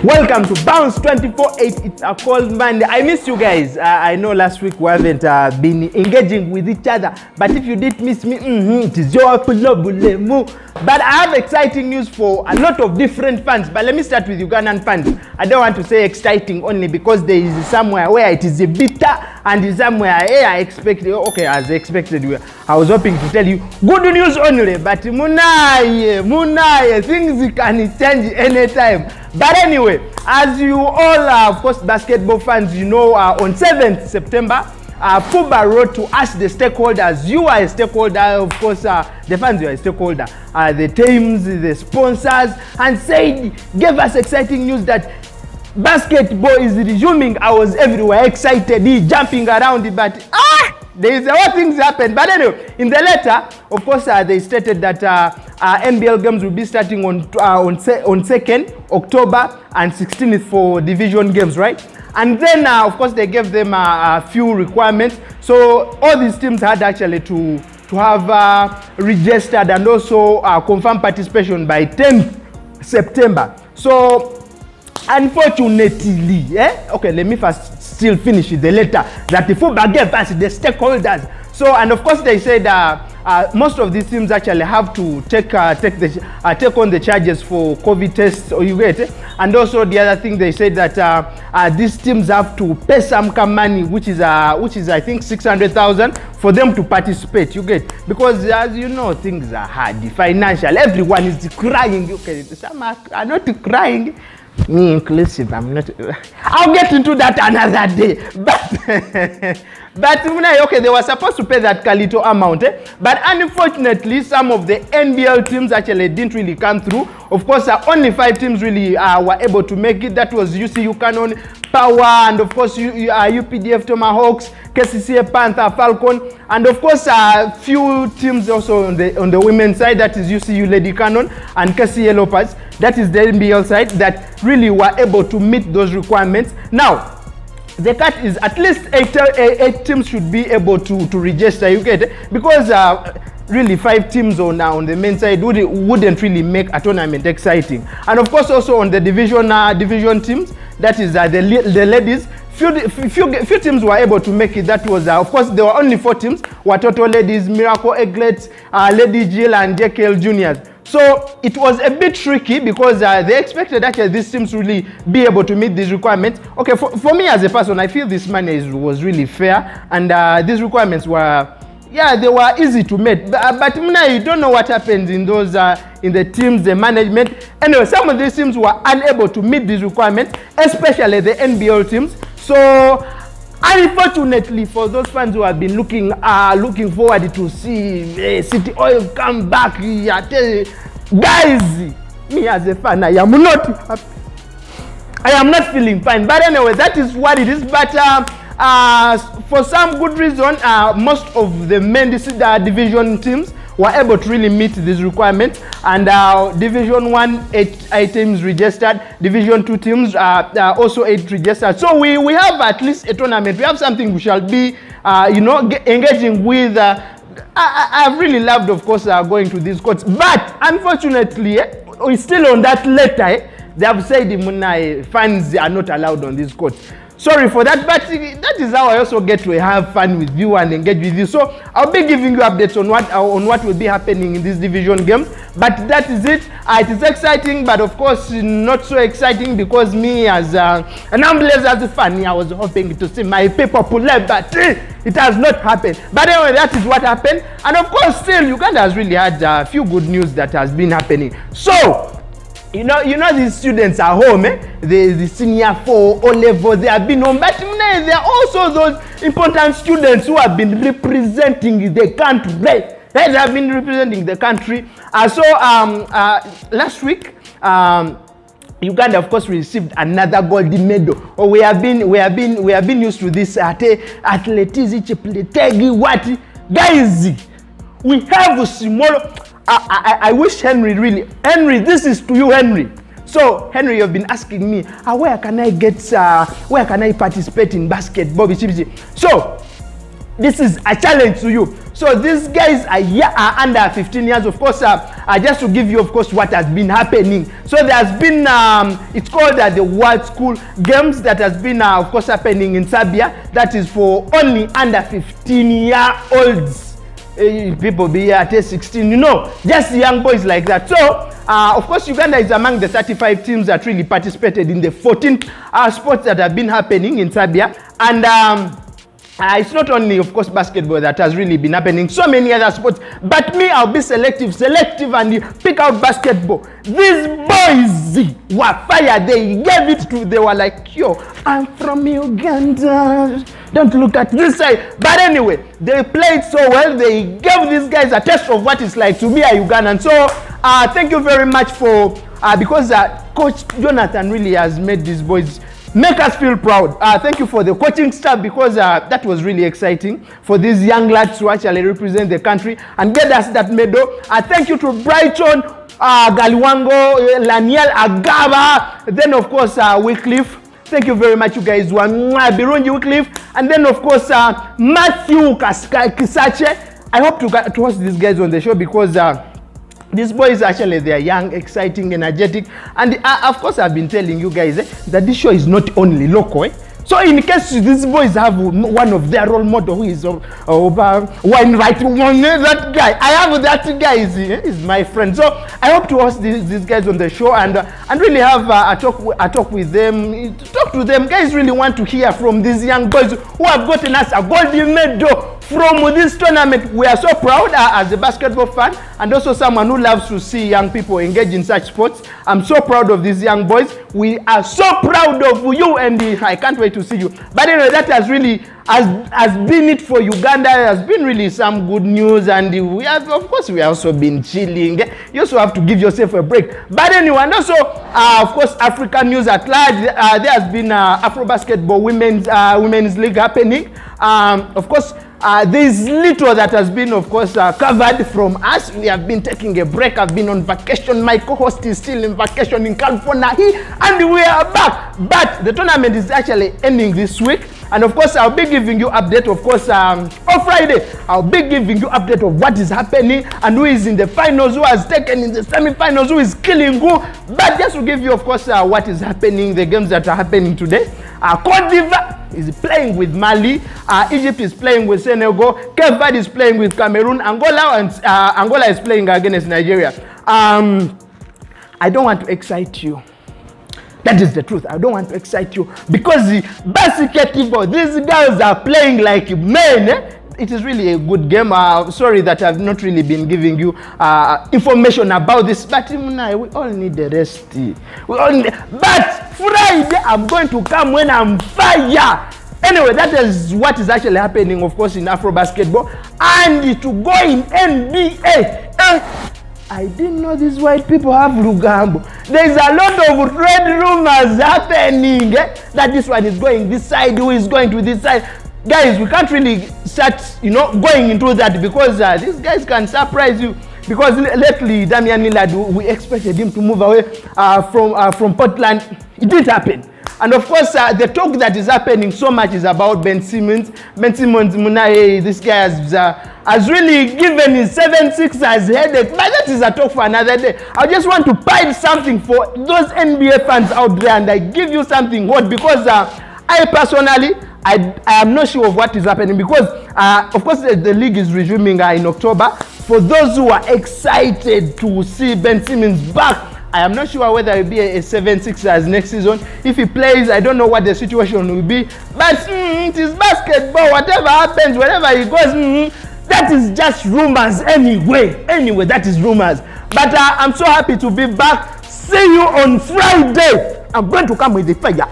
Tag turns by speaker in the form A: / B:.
A: Welcome to Bounce 24/8. It's a cold Monday. I miss you guys. I know last week we haven't been engaging with each other, but if you did miss me, it is your problem. But I have exciting news for a lot of different fans. But let me start with Ugandan fans. I don't want to say exciting only because there is somewhere where it is a bitter and somewhere I expected. Okay, as expected, I was hoping to tell you good news only. But munaye, things can change anytime. But anyway, as you all are, of course, basketball fans, you know, on 7th September, FUBA wrote to us, the stakeholders. You are a stakeholder, of course, the fans, you are a stakeholder, the teams, the sponsors, and said, gave us exciting news that basketball is resuming. I was everywhere excited, jumping around, but there is a lot of things happen. But anyway, in the letter, of course, they stated that NBL games will be starting on 2nd October and 16th for division games, right? And then, of course, they gave them a few requirements. So all these teams had actually to have registered and also confirmed participation by 10th September. So unfortunately, okay, let me first still finish the letter that the FUBA gave us, the stakeholders. So, and of course, they said most of these teams actually have to take on the charges for COVID tests, or you get it. And also the other thing they said that these teams have to pay some money, which is I think 600,000 for them to participate. You get, because as you know, things are hard, financial. Everyone is crying. Okay, some are not crying. Me inclusive, I'm not. I'll get into that another day. But okay, they were supposed to pay that Kalito amount, but unfortunately, some of the NBL teams actually didn't really come through. Of course, only 5 teams really were able to make it. That was UCU Canon, Power, and of course UPDF Tomahawks, KCCA Panther, Falcon, and of course a few teams also on the women's side. That is UCU Lady Canon and KCA Lopez. That is the NBL side that really were able to meet those requirements. Now, the cut is at least 8 teams should be able to register. You get it? Because really 5 teams on the men's side wouldn't really make a tournament exciting. And of course also on the division teams, that is the ladies, few teams were able to make it. That was of course there were only 4 teams, Watoto Ladies, Miracle Eaglets, Lady Jill, and JKL Juniors. So it was a bit tricky because they expected actually these teams really be able to meet these requirements. Okay, for me as a person, I feel this money was really fair, and these requirements were, yeah, they were easy to meet. But you don't know what happens in those in the teams, the management. Anyway, some of these teams were unable to meet these requirements, especially the NBL teams. So unfortunately, for those fans who have been looking forward to see City Oil come back, guys, me as a fan, I am not happy. I am not feeling fine. But anyway, that is what it is. But for some good reason, most of the men division teams were able to really meet these requirements, and Division 1, 8 teams registered, Division 2 teams also 8 registered. So we have at least a tournament. We have something we shall be engaging with. I've really loved, of course, going to these courts, but unfortunately, we're still on that letter. They have said the fans are not allowed on these courts. Sorry for that, but that is how I also get to have fun with you and engage with you. So I'll be giving you updates on what will be happening in this division games. But that is it. It is exciting, but of course not so exciting because me as an Amblers as a fan, I was hoping to see my people pull up, but it has not happened. But anyway, that is what happened. And of course, still Uganda has really had a few good news that has been happening. So you know these students at home, the senior 4 O level, they have been home, but there are also those important students who have been representing the country. They have been representing the country. So last week, Uganda, of course, received another gold medal. Oh, we have been used to this athleticism, what guys? We have small. I wish Henry really. Henry, this is to you, Henry. So, Henry, you've been asking me, where can I participate in basketball? So, This is a challenge to you. So these guys are under 15 years. Of course, just to give you, of course, what has been happening. So there's been, it's called the World School Games that has been, of course, happening in Serbia. That is for only under 15-year-olds. People be here at 16, you know, just young boys like that. So, of course, Uganda is among the 35 teams that really participated in the 14 sports that have been happening in Serbia. And it's not only, of course, basketball that has really been happening, so many other sports. But me, I'll be selective, and pick out basketball. These boys were fired. They gave it to, they were like, yo, I'm from Uganda. Don't look at this side. But anyway, they played so well. They gave these guys a taste of what it's like to be a Ugandan. So, thank you very much for, because Coach Jonathan really has made these boys make us feel proud. Thank you for the coaching staff, because that was really exciting for these young lads to actually represent the country and get us that medal. Thank you to Brighton, Galiwango, Laniel Agaba, then of course Wycliffe. Thank you very much, you guys. Birungi Wycliffe, and then of course Matthew Kisache. I hope to host these guys on the show, because these boys actually, they are young, exciting, energetic, and of course I've been telling you guys that this show is not only local. So in case these boys have one of their role model who is that guy, I have that guy is my friend. So I hope to host these guys on the show and really have a talk with them, talk to them. Guys really want to hear from these young boys who have gotten us a gold medal from this tournament. We are so proud as a basketball fan, and also someone who loves to see young people engage in such sports. I'm so proud of these young boys. We are so proud of you, and I can't wait to see you. But anyway, that has really has been it for Uganda. It has been really some good news, and we have, of course, we have also been chilling. You also have to give yourself a break. But anyway, and also, of course, African news at large. There has been Afro Basketball Women's League happening. Of course, there's little that has been, of course, covered from us. We have been taking a break. I've been on vacation. My co-host is still in vacation in California. And we are back. But the tournament is actually ending this week. And of course, I'll be giving you update, of course, on Friday. I'll be giving you update of what is happening and who is in the finals, who has taken in the semi-finals, who is killing who. But just to give you, of course, what is happening, the games that are happening today. Cote d'Ivoire is playing with Mali. Egypt is playing with Senegal. Cape Verde is playing with Cameroon. Angola is playing against Nigeria. I don't want to excite you. That is the truth. I don't want to excite you, because basketball, these girls are playing like men. It is really a good game. Sorry that I've not really been giving you information about this, but we all need the rest. But Friday, I'm going to come when I'm fire. Anyway, that is what is actually happening, of course, in Afro basketball. And to go in NBA, I didn't know these white people have Lugambo. There's a lot of red rumors happening that this one is going this side, who is going to this side. Guys, we can't really start, going into that, because these guys can surprise you. Because lately, Damian Lillard, we expected him to move away from Portland. It didn't happen. And of course, the talk that is happening so much is about Ben Simmons. Ben Simmons, this guy has really given his 7-6ers headache. But that is a talk for another day. I just want to pile something for those NBA fans out there, and I give you something hot, because I personally, I am not sure of what is happening, because of course the league is resuming in October. For those who are excited to see Ben Simmons back, I am not sure whether it will be a 7-6ers next season. If he plays, I don't know what the situation will be. But it is basketball. Whatever happens, wherever he goes, that is just rumors anyway. Anyway, that is rumors. But I'm so happy to be back. See you on Friday. I'm going to come with the fire.